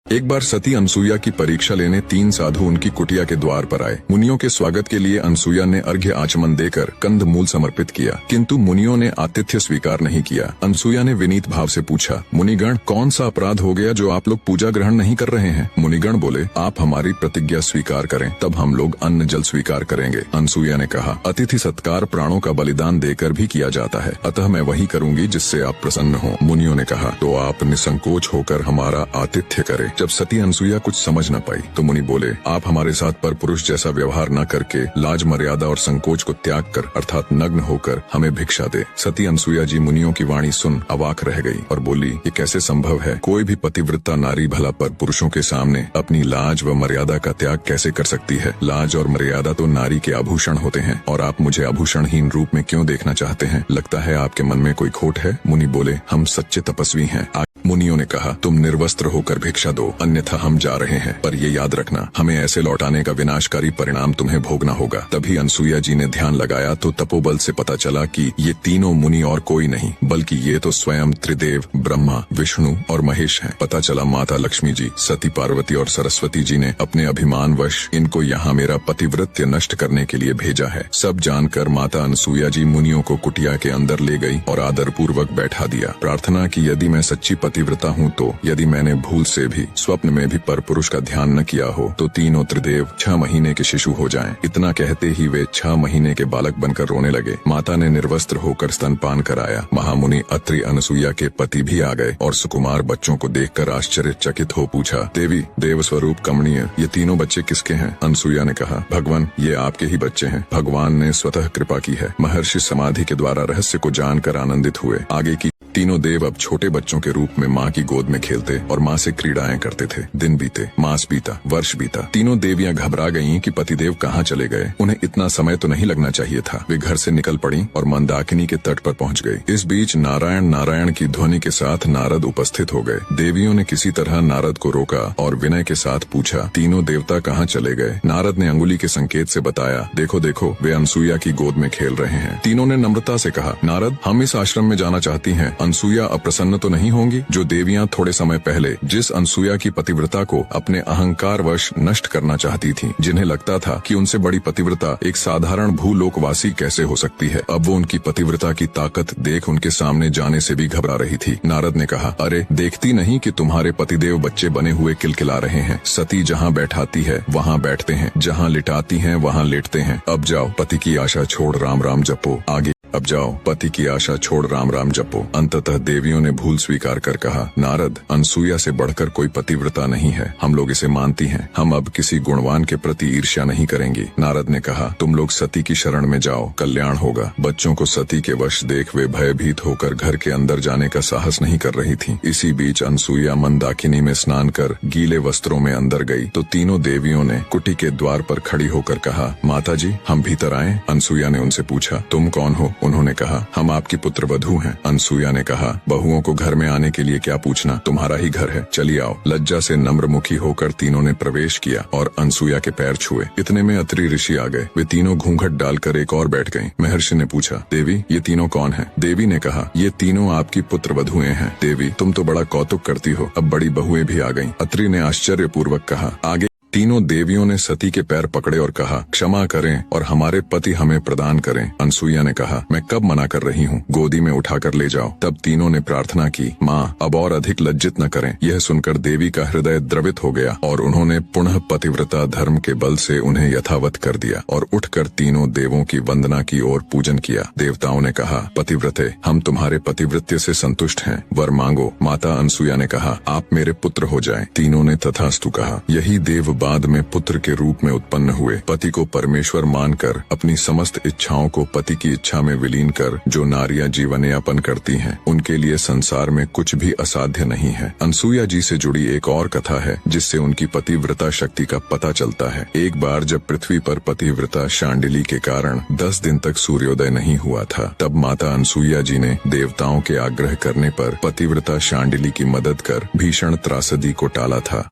एक बार सती अनसुईया की परीक्षा लेने 3 साधु उनकी कुटिया के द्वार पर आए। मुनियों के स्वागत के लिए अनसुईया ने अर्घ्य आचमन देकर कंद मूल समर्पित किया, किंतु मुनियों ने आतिथ्य स्वीकार नहीं किया। अनसुईया ने विनीत भाव से पूछा, मुनिगण, कौन सा अपराध हो गया जो आप लोग पूजा ग्रहण नहीं कर रहे हैं? मुनिगण बोले, आप हमारी प्रतिज्ञा स्वीकार करें, तब हम लोग अन्न जल स्वीकार करेंगे। अनसुईया ने कहा, अतिथि सत्कार प्राणों का बलिदान देकर भी किया जाता है, अतः मैं वही करूंगी जिससे आप प्रसन्न हो। मुनियों ने कहा, तो आप निसंकोच होकर हमारा आतिथ्य करें। जब सती अनसुईया कुछ समझ न पाई तो मुनि बोले, आप हमारे साथ पर पुरुष जैसा व्यवहार न करके लाज मर्यादा और संकोच को त्याग कर अर्थात नग्न होकर हमें भिक्षा दे। सती अनसुईया जी मुनियों की वाणी सुन अवाक रह गई और बोली, ये कैसे संभव है? कोई भी पतिव्रता नारी भला पर पुरुषों के सामने अपनी लाज व मर्यादा का त्याग कैसे कर सकती है? लाज और मर्यादा तो नारी के आभूषण होते हैं और आप मुझे आभूषणहीन रूप में क्यों देखना चाहते हैं? लगता है आपके मन में कोई खोट है। मुनि बोले, हम सच्चे तपस्वी हैं। मुनियों ने कहा, तुम निर्वस्त्र होकर भिक्षा दो, अन्यथा हम जा रहे हैं, पर ये याद रखना, हमें ऐसे लौटाने का विनाशकारी परिणाम तुम्हें भोगना होगा। तभी अनसुईया जी ने ध्यान लगाया तो तपोबल से पता चला कि ये तीनों मुनि और कोई नहीं बल्कि ये तो स्वयं त्रिदेव ब्रह्मा, विष्णु और महेश हैं। पता चला माता लक्ष्मी जी, सती पार्वती और सरस्वती जी ने अपने अभिमानवश इनको यहाँ मेरा पतिव्रत्य नष्ट करने के लिए भेजा है। सब जानकर माता अनसुईया जी मुनियों को कुटिया के अंदर ले गई और आदर पूर्वक बैठा दिया। प्रार्थना की, यदि मैं सच्ची पतिव्रता हूँ तो यदि मैंने भूल से भी स्वप्न में भी पर पुरुष का ध्यान न किया हो तो तीनों त्रिदेव 6 महीने के शिशु हो जाएं। इतना कहते ही वे 6 महीने के बालक बनकर रोने लगे। माता ने निर्वस्त्र होकर स्तनपान कराया। महामुनि अत्रि अनसुईया के पति भी आ गए और सुकुमार बच्चों को देखकर आश्चर्यचकित हो पूछा, देवी, देव स्वरूप कमनीय, ये तीनों बच्चे किसके हैं? अनसुईया ने कहा, भगवान, ये आपके ही बच्चे हैं। भगवान ने स्वतः कृपा की है। महर्षि समाधि के द्वारा रहस्य को जानकर आनंदित हुए। आगे की तीनों देव अब छोटे बच्चों के रूप में माँ की गोद में खेलते और माँ से क्रीड़ाएं करते थे। दिन बीते, मास बीता, वर्ष बीता। तीनों देवियां घबरा गईं कि पतिदेव कहाँ चले गए। उन्हें इतना समय तो नहीं लगना चाहिए था। वे घर से निकल पड़ी और मंदाकिनी के तट पर पहुँच गई। इस बीच नारायण नारायण की ध्वनि के साथ नारद उपस्थित हो गए। देवियों ने किसी तरह नारद को रोका और विनय के साथ पूछा, तीनों देवता कहाँ चले गए? नारद ने अंगुली के संकेत से बताया, देखो देखो, वे अनसुईया की गोद में खेल रहे हैं। तीनों ने नम्रता से कहा, नारद, हम इस आश्रम में जाना चाहती हैं। अनसुईया अप्रसन्न तो नहीं होंगी? जो देवियां थोड़े समय पहले जिस अनसुईया की पतिव्रता को अपने अहंकार वश नष्ट करना चाहती थीं, जिन्हें लगता था कि उनसे बड़ी पतिव्रता एक साधारण भूलोकवासी कैसे हो सकती है, अब वो उनकी पतिव्रता की ताकत देख उनके सामने जाने से भी घबरा रही थी। नारद ने कहा, अरे देखती नहीं कि तुम्हारे पतिदेव बच्चे बने हुए किलकिला रहे हैं? सती जहाँ बैठाती है वहाँ बैठते हैं, जहाँ लिटाती हैं वहाँ लेटते हैं। अब जाओ, पति की आशा छोड़ राम राम जपो। आगे, अब जाओ, पति की आशा छोड़ राम राम जपो। अंततः देवियों ने भूल स्वीकार कर कहा, नारद, अनसुईया से बढ़कर कोई पतिव्रता नहीं है, हम लोग इसे मानती हैं। हम अब किसी गुणवान के प्रति ईर्ष्या नहीं करेंगी। नारद ने कहा, तुम लोग सती की शरण में जाओ, कल्याण होगा। बच्चों को सती के वश देख वे भयभीत होकर घर के अंदर जाने का साहस नहीं कर रही थी। इसी बीच अनसुईया मंदाकिनी में स्नान कर गीले वस्त्रों में अंदर गई तो तीनों देवियों ने कुटी के द्वार पर खड़ी होकर कहा, माता जी, हम भीतर आए? अनसुईया ने उनसे पूछा, तुम कौन हो? उन्होंने कहा, हम आपकी पुत्र वधू हैं। अनसुईया ने कहा, बहुओं को घर में आने के लिए क्या पूछना, तुम्हारा ही घर है, चलिए आओ। लज्जा से नम्रमुखी होकर तीनों ने प्रवेश किया और अनसुईया के पैर छुए। इतने में अत्रि ऋषि आ गए। वे तीनों घूंघट डालकर एक और बैठ गईं। महर्षि ने पूछा, देवी, ये तीनों कौन हैं? देवी ने कहा, ये तीनों आपकी पुत्र वधुएं हैं। देवी, तुम तो बड़ा कौतुक करती हो, अब बड़ी बहुएं भी आ गईं। अत्रि ने आश्चर्यपूर्वक कहा। आगे तीनों देवियों ने सती के पैर पकड़े और कहा, क्षमा करें और हमारे पति हमें प्रदान करें। अनसुईया ने कहा, मैं कब मना कर रही हूँ, गोदी में उठाकर ले जाओ। तब तीनों ने प्रार्थना की, माँ, अब और अधिक लज्जित न करें। यह सुनकर देवी का हृदय द्रवित हो गया और उन्होंने पुनः पतिव्रता धर्म के बल से उन्हें यथावत कर दिया और उठकर तीनों देवों की वंदना की और पूजन किया। देवताओं ने कहा, पतिव्रते, हम तुम्हारे पतिव्रत्य से संतुष्ट हैं, वर मांगो। माता अनसुईया ने कहा, आप मेरे पुत्र हो जाएं। तीनों ने तथास्तु कहा। यही देव बाद में पुत्र के रूप में उत्पन्न हुए। पति को परमेश्वर मानकर अपनी समस्त इच्छाओं को पति की इच्छा में विलीन कर जो नारियां जीवन यापन करती हैं, उनके लिए संसार में कुछ भी असाध्य नहीं है। अनसुईया जी से जुड़ी एक और कथा है जिससे उनकी पतिव्रता शक्ति का पता चलता है। एक बार जब पृथ्वी पर पतिव्रता शांडिली के कारण 10 दिन तक सूर्योदय नहीं हुआ था, तब माता अनसुईया जी ने देवताओं के आग्रह करने पर पतिव्रता शांडिली की मदद कर भीषण त्रासदी को टाला था।